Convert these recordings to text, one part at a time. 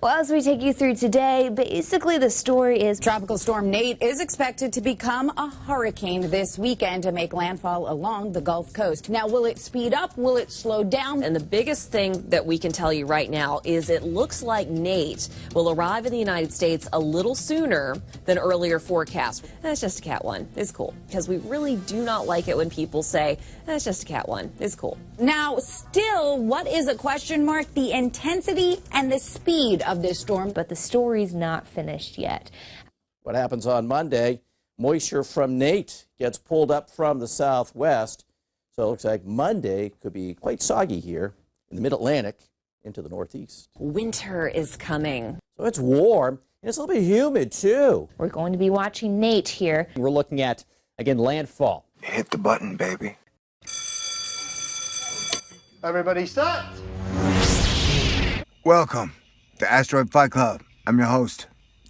Well, as we take you through today, basically the story is Tropical Storm Nate is expected to become a hurricane this weekend to make landfall along the Gulf Coast. Now, will it speed up? Will it slow down? And the biggest thing that we can tell you right now is it looks like Nate will arrive in the United States a little sooner than earlier forecasts. That's just a Cat 1. It's cool. Because we really do not like it when people say, that's just a Cat 1. It's cool. Now, still, what is a question mark? The intensity and the speed of this storm. but the story's not finished yet. What happens on Monday? Moisture from Nate gets pulled up from the southwest. So it looks like Monday could be quite soggy here in the mid-Atlantic into the northeast. Winter is coming. So it's warm and it's a little bit humid too. We're going to be watching Nate here. We're looking at, again, landfall. Hit the button, baby. Everybody set. Welcome to Asteroid Fight Club. I'm your host,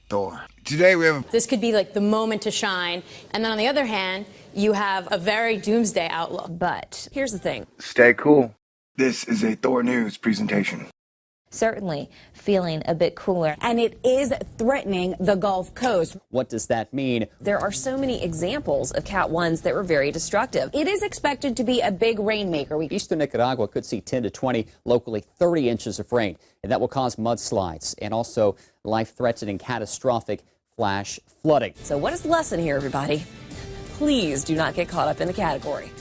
Thor. Today we have This could be like the moment to shine. And then on the other hand, you have a very doomsday outlook. But Here's the thing. Stay cool. This is a Thor News presentation. certainly feeling a bit cooler. And it is threatening the Gulf Coast. What does that mean? There are so many examples of Cat 1s that were very destructive. It is expected to be a big rainmaker. Eastern Nicaragua could see 10 to 20, locally 30 inches of rain, and that will cause mudslides and also life-threatening catastrophic flash flooding. So what is the lesson here, everybody? Please do not get caught up in the category.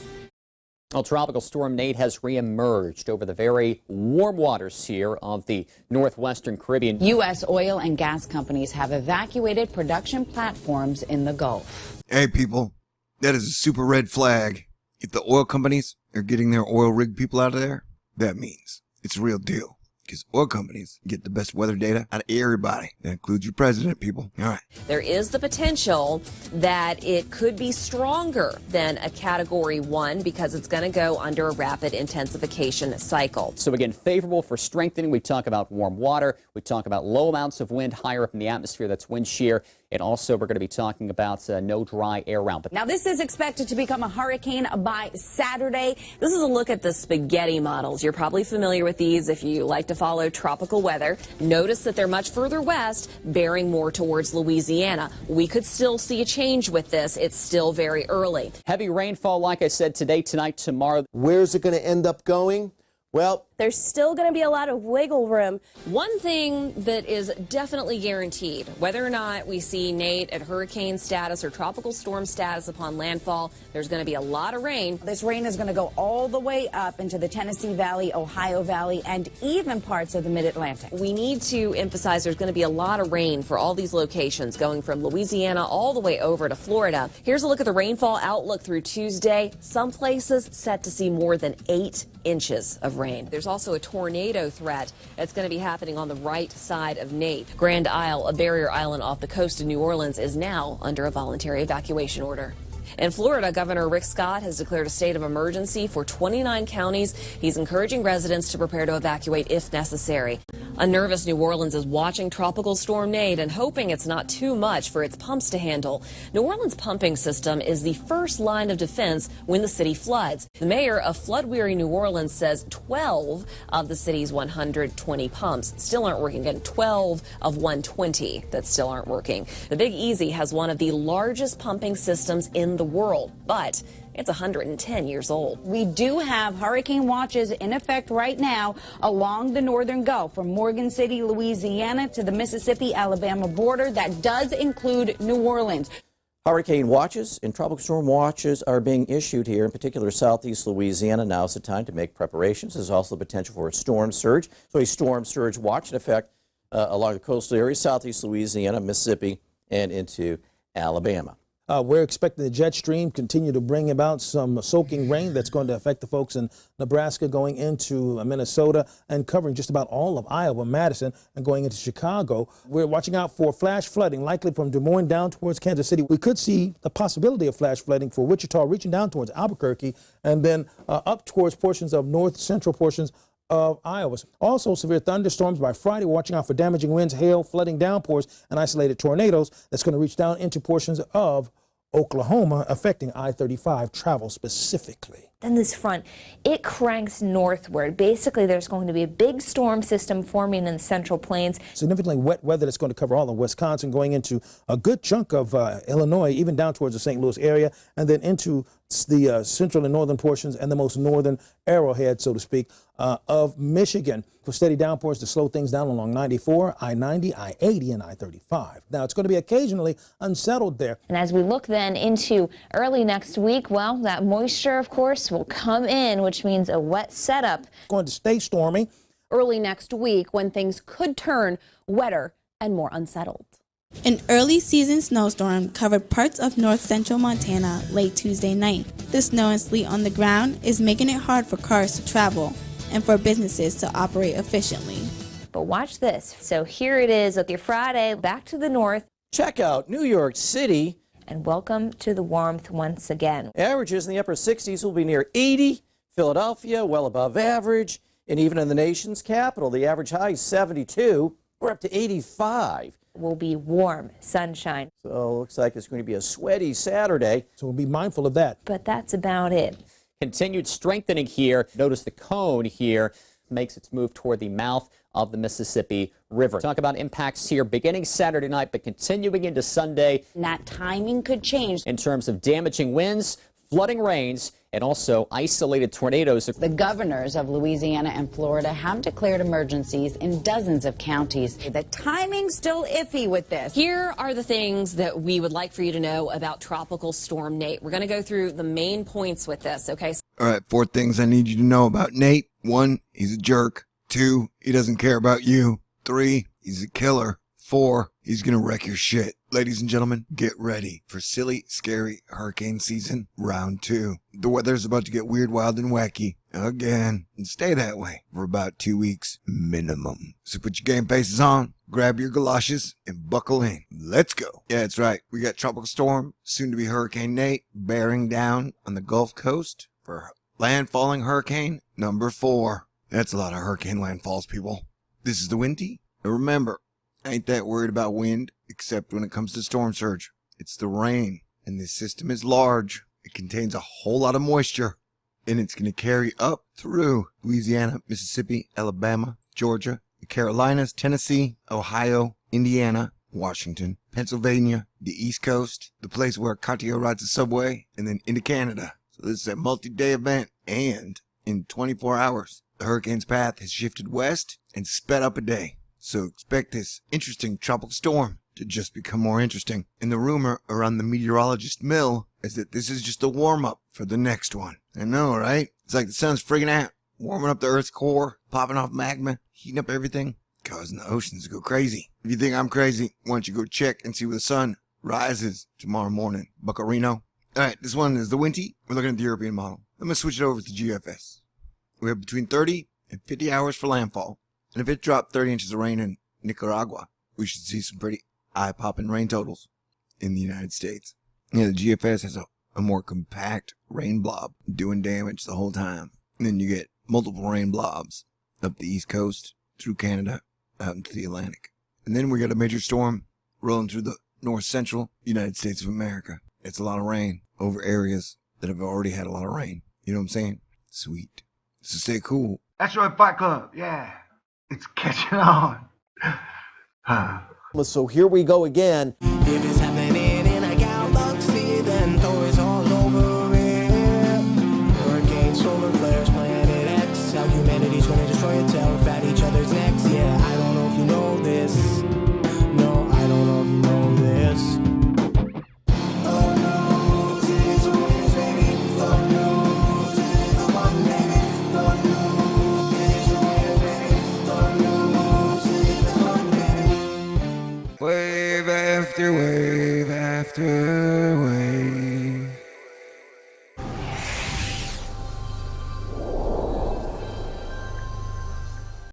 Well, Tropical Storm Nate has reemerged over the very warm waters here of the Northwestern Caribbean. U.S. oil and gas companies have evacuated production platforms in the Gulf. Hey, people, that is a super red flag. If the oil companies are getting their oil rig people out of there, that means it's a real deal. Because oil companies get the best weather data out of everybody. That includes your president, people. All right. There is the potential that it could be stronger than a Category 1 because it's going to go under a rapid intensification cycle. So again, favorable for strengthening. We talk about warm water. We talk about low amounts of wind higher up in the atmosphere. That's wind shear. And also we're going to be talking about no dry air around. But Now, this is expected to become a hurricane by Saturday. This is a look at the spaghetti models. You're probably familiar with these if you like to follow tropical weather. Notice that they're much further west, bearing more towards Louisiana. We could still see a change with this. It's still very early. heavy rainfall, like I said, today, tonight, tomorrow. Where's it going to end up going? Well, There's still going to be a lot of wiggle room. One thing that is definitely guaranteed, whether or not we see Nate at hurricane status or tropical storm status upon landfall, there's going to be a lot of rain. This rain is going to go all the way up into the Tennessee Valley, Ohio Valley, and even parts of the Mid-Atlantic. We need to emphasize there's going to be a lot of rain for all these locations, going from Louisiana all the way over to Florida. Here's a look at the rainfall outlook through Tuesday. Some places set to see more than 8 inches of rain. There's also a tornado threat that's going to be happening on the right side of Nate. Grand Isle, a barrier island off the coast of New Orleans, is now under a voluntary evacuation order. In Florida, Governor Rick Scott has declared a state of emergency for 29 counties. He's encouraging residents to prepare to evacuate if necessary. A nervous New Orleans is watching Tropical Storm Nate and hoping it's not too much for its pumps to handle. New Orleans' pumping system is the first line of defense when the city floods. The mayor of flood-weary New Orleans says 12 of the city's 120 pumps still aren't working, and 12 of 120 that still aren't working. The Big Easy has one of the largest pumping systems in the world, but it's 110 years old. We do have hurricane watches in effect right now along the northern Gulf from Morgan City, Louisiana to the Mississippi-Alabama border. That does include New Orleans. hurricane watches and tropical storm watches are being issued here, in particular southeast Louisiana. Now is the time to make preparations. There's also the potential for a storm surge. So a storm surge watch in effect along the coastal areas, southeast Louisiana, Mississippi, and into Alabama. We're expecting the jet stream continue to bring about some soaking rain that's going to affect the folks in Nebraska going into Minnesota and covering just about all of Iowa, Madison, and going into Chicago. We're watching out for flash flooding, likely from Des Moines down towards Kansas City. We could see the possibility of flash flooding for Wichita, reaching down towards Albuquerque, and then up towards portions of north central portions of Iowa. Also, severe thunderstorms by Friday. We're watching out for damaging winds, hail, flooding downpours, and isolated tornadoes that's going to reach down into portions of Oklahoma, affecting I-35 travel specifically. Then this front, it cranks northward. Basically, there's going to be a big storm system forming in the Central Plains. Significantly wet weather that's going to cover all of Wisconsin, going into a good chunk of Illinois, even down towards the St. Louis area, and then into the central and northern portions and the most northern arrowhead, so to speak, of Michigan. For steady downpours to slow things down along 94, I-90, I-80, and I-35. Now, it's going to be occasionally unsettled there. And as we look then into early next week, well, that moisture, of course, will come in, which means a wet setup. Going to stay stormy. Early next week when things could turn wetter and more unsettled. An early season snowstorm covered parts of north central Montana late Tuesday night. The snow and sleet on the ground is making it hard for cars to travel and for businesses to operate efficiently. But watch this. So here it is, your Friday, back to the north. Check out New York City. And welcome to the warmth once again. Averages in the upper 60s will be near 80. Philadelphia, well above average. And even in the nation's capital, the average high is 72. We're up to 85. Will be warm, sunshine. So it looks like it's going to be a sweaty Saturday. So we'll be mindful of that. But that's about it. Continued strengthening here. Notice the cone here makes its move toward the mouth of the Mississippi River. Talk about impacts here beginning Saturday night, but continuing into Sunday. And that timing could change. In terms of damaging winds, flooding rains, and also isolated tornadoes. The governors of Louisiana and Florida have declared emergencies in dozens of counties. The timing's still iffy with this. Here are the things that we would like for you to know about Tropical Storm Nate. We're going to go through the main points with this, okay? All right, 4 things I need you to know about Nate. 1, he's a jerk. 2, he doesn't care about you. 3, he's a killer. 4, he's gonna wreck your shit. Ladies and gentlemen, get ready for silly, scary hurricane season round 2. The weather's about to get weird, wild, and wacky again, and stay that way for about 2 weeks minimum. So put your game faces on, grab your galoshes, and buckle in. Let's go. Yeah, that's right. We got Tropical Storm, soon to be Hurricane Nate, bearing down on the Gulf Coast for landfalling hurricane number 4. That's a lot of hurricane landfalls, people. This is the Windy. And remember, I ain't that worried about wind, except when it comes to storm surge. It's the rain, and this system is large. It contains a whole lot of moisture, and it's going to carry up through Louisiana, Mississippi, Alabama, Georgia, the Carolinas, Tennessee, Ohio, Indiana, Washington, Pennsylvania, the East Coast, the place where Cartier rides the subway, and then into Canada. So this is a multi-day event, and in 24 hours, the hurricane's path has shifted west and sped up a day. So expect this interesting tropical storm to just become more interesting. And the rumor around the meteorologist mill is that this is just a warm-up for the next one. I know, right? It's like the sun's friggin' out, warming up the Earth's core, popping off magma, heating up everything, causing the oceans to go crazy. If you think I'm crazy, why don't you go check and see where the sun rises tomorrow morning, Buccarino? Alright, this one is the Windy. We're looking at the European model. I'm going to switch it over to GFS. We have between 30 and 50 hours for landfall. And if it dropped 30 inches of rain in Nicaragua, we should see some pretty eye-popping rain totals in the United States. Yeah, the GFS has a more compact rain blob doing damage the whole time. And then you get multiple rain blobs up the East Coast, through Canada, out into the Atlantic. And then we got a major storm rolling through the north-central United States of America. It's a lot of rain over areas that have already had a lot of rain. You know what I'm saying? Sweet. So stay cool. That's right, Fight Club. Yeah. It's catching on. So here we go again. If it's happening in a galaxy, then toys all over it. Hurricane, solar flares, planet X. How humanity's gonna destroy itself at each other's necks. Yeah, I don't know if you know this. No, I don't know if you know this. Oh no, it's always baby. Oh no, it's the one baby. Oh no, it's always baby. Oh no, it's the one baby. Wave after wave after